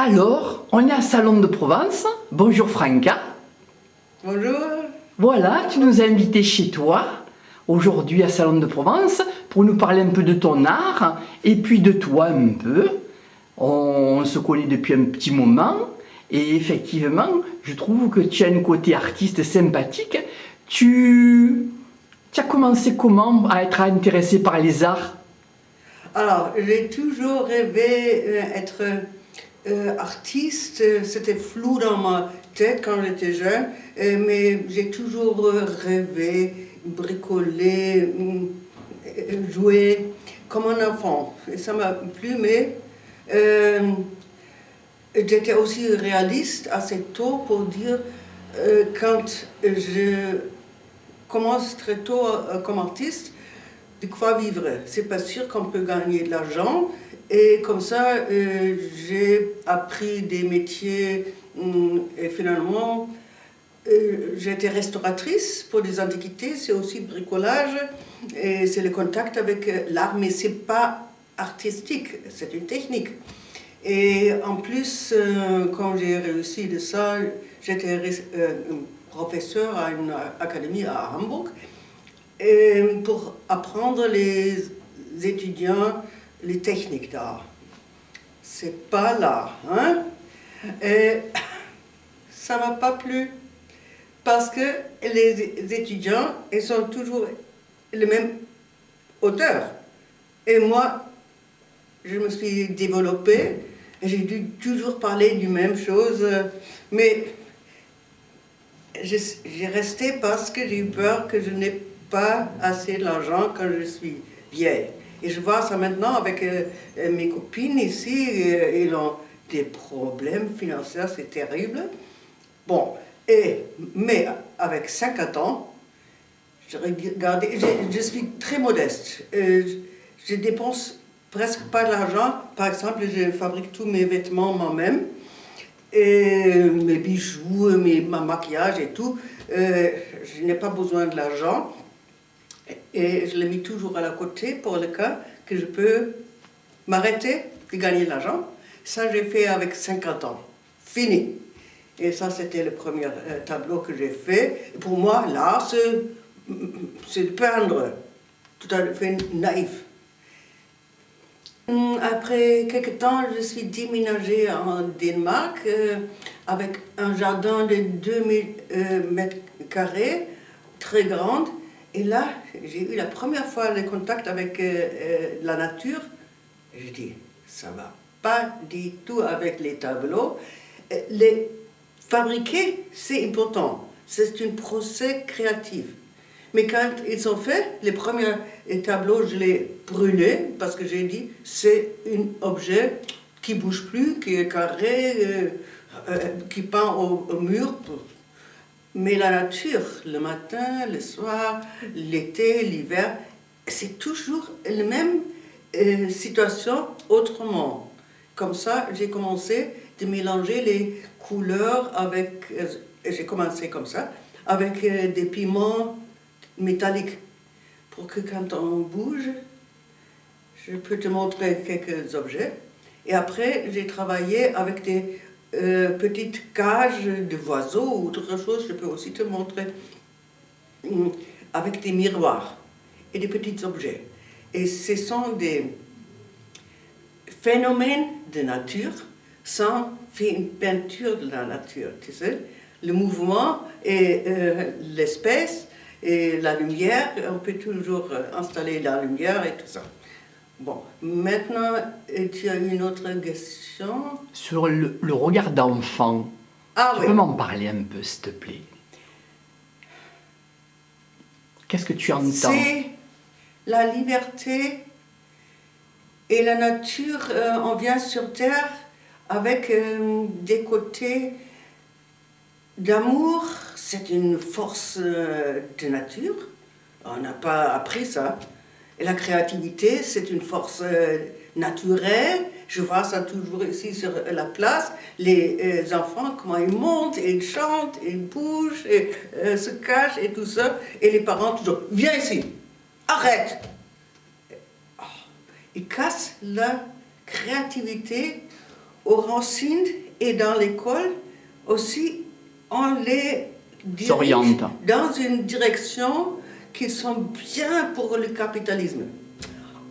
Alors, on est à Salon de Provence. Bonjour Franca. Bonjour. Voilà, tu nous as invités chez toi, aujourd'hui à Salon de Provence, pour nous parler un peu de ton art, et puis de toi un peu. On se connaît depuis un petit moment, et effectivement, je trouve que tu as un côté artiste sympathique. Tu as commencé comment à être intéressé par les arts? Alors, j'ai toujours rêvé être artiste. C'était flou dans ma tête quand j'étais jeune, mais j'ai toujours rêvé, bricoler, jouer comme un enfant. Et ça m'a plu, mais j'étais aussi réaliste assez tôt pour dire quand je commence très tôt comme artiste, de quoi vivre. C'est pas sûr qu'on peut gagner de l'argent. Et comme ça, j'ai appris des métiers et finalement, j'étais restauratrice pour des antiquités. C'est aussi bricolage et c'est le contact avec l'art, mais c'est pas artistique, c'est une technique. Et en plus, quand j'ai réussi de ça, j'étais professeur à une académie à Hambourg pour apprendre les étudiants les techniques d'art. C'est pas l'art, hein? Et ça m'a pas plu parce que les étudiants, ils sont toujours les mêmes auteurs. Et moi, je me suis développée, et j'ai dû toujours parler du même chose, mais j'ai resté parce que j'ai eu peur que je n'ai pas assez d'argent quand je suis vieille. Et je vois ça maintenant avec mes copines ici, ils ont des problèmes financiers, c'est terrible. Bon, mais avec 50 ans, je suis très modeste. Je dépense presque pas d'argent. Par exemple, je fabrique tous mes vêtements moi-même. Et mes bijoux, ma maquillage et tout. Je n'ai pas besoin de l'argent. Et je l'ai mis toujours à la côté pour le cas que je peux m'arrêter de gagner de l'argent. Ça, j'ai fait avec 50 ans. Fini. Et ça, c'était le premier tableau que j'ai fait. Et pour moi, l'art, c'est de peindre. Tout à fait naïf. Après quelques temps, je suis déménagée en Danemark avec un jardin de 2000 mètres carrés, très grand. Et là, j'ai eu la première fois le contact avec la nature. Et je dis, ça ne va pas du tout avec les tableaux. Les fabriquer, c'est important. C'est un procès créatif. Mais quand ils sont faits, les premiers tableaux, je les brûlais parce que j'ai dit, c'est un objet qui ne bouge plus, qui est carré, qui peint au mur. Mais la nature, le matin, le soir, l'été, l'hiver, c'est toujours la même situation autrement. Comme ça, j'ai commencé de mélanger les couleurs avec, j'ai commencé comme ça, avec des pigments métalliques. Pour que quand on bouge, je peux te montrer quelques objets. Et après, j'ai travaillé avec des petites cages de oiseaux ou autre chose, je peux aussi te montrer, avec des miroirs et des petits objets. Et ce sont des phénomènes de nature sans faire une peinture de la nature, tu sais. Le mouvement et l'espèce et la lumière, on peut toujours installer la lumière et tout ça. Bon, maintenant, tu as une autre question? Sur le regard d'enfant, Ah, tu oui. peux m'en parler un peu, s'il te plaît? Qu'est-ce que tu entends? C'est la liberté et la nature. On vient sur Terre avec des côtés d'amour. C'est une force de nature. On n'a pas appris ça. Et la créativité, c'est une force naturelle. Je vois ça toujours ici sur la place. Les enfants, comment ils montent, ils chantent, ils bougent, et se cachent et tout ça. Et les parents toujours, viens ici, arrête. Ils cassent la créativité aux racines et dans l'école aussi, on les dirige S'oriente. dans une direction qui sont bien pour le capitalisme.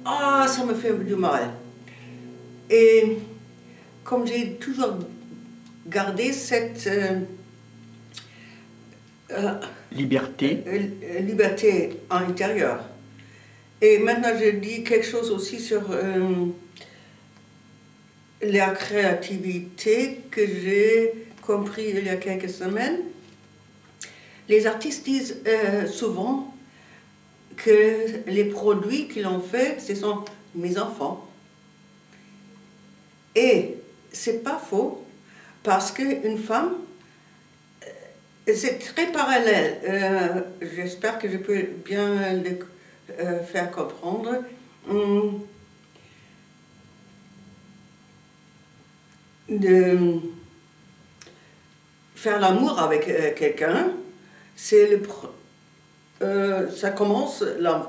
Ah, ça me fait du mal. Et comme j'ai toujours gardé cette Liberté. liberté à l'intérieur. Et maintenant, je dis quelque chose aussi sur la créativité que j'ai compris il y a quelques semaines. Les artistes disent souvent que les produits qu'ils ont faits, ce sont mes enfants. Et c'est pas faux, parce qu'une femme, c'est très parallèle. J'espère que je peux bien le faire comprendre. De faire l'amour avec quelqu'un, c'est ça commence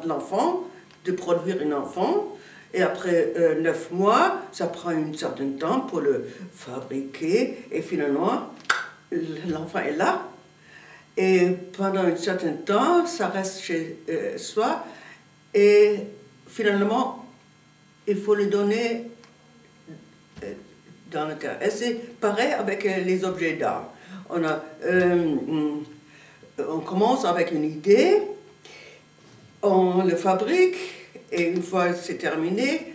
l'enfant, de produire un enfant, et après 9 mois, ça prend un certain temps pour le fabriquer, et finalement, l'enfant est là. Et pendant un certain temps, ça reste chez soi, et finalement, il faut le donner dans le terre. Et c'est pareil avec les objets d'art. On commence avec une idée, on le fabrique, et une fois c'est terminé,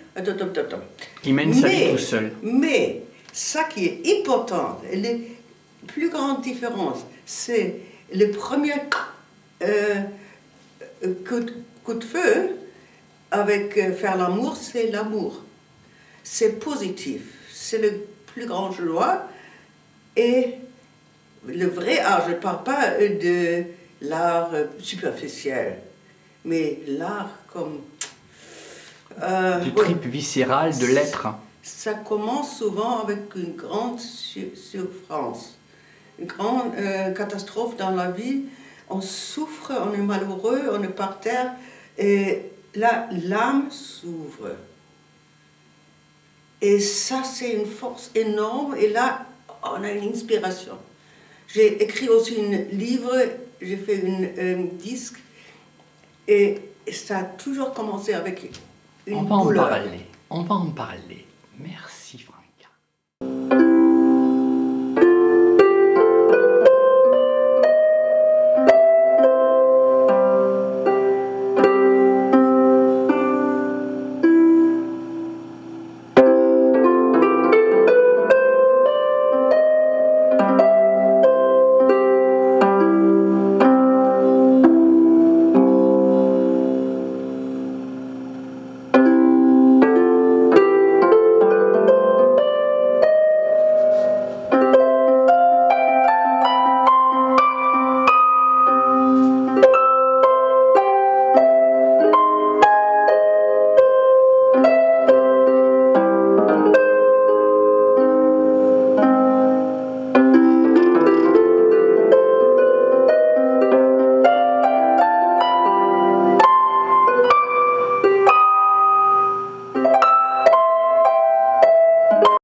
Il mène sa vie tout seul. Mais, ça qui est important, les plus grandes différences, c'est le premier coup de feu avec faire l'amour, c'est l'amour. C'est positif, c'est le plus grand joie. Et le vrai art, je ne parle pas de l'art superficiel, mais l'art comme... Du trip viscéral de l'être. Ça commence souvent avec une grande souffrance, une grande catastrophe dans la vie. On souffre, on est malheureux, on est par terre, et là, l'âme s'ouvre. Et ça, c'est une force énorme, et là, on a une inspiration. J'ai écrit aussi un livre, j'ai fait un disque, et ça a toujours commencé avec une douleur. On va en parler. Merci.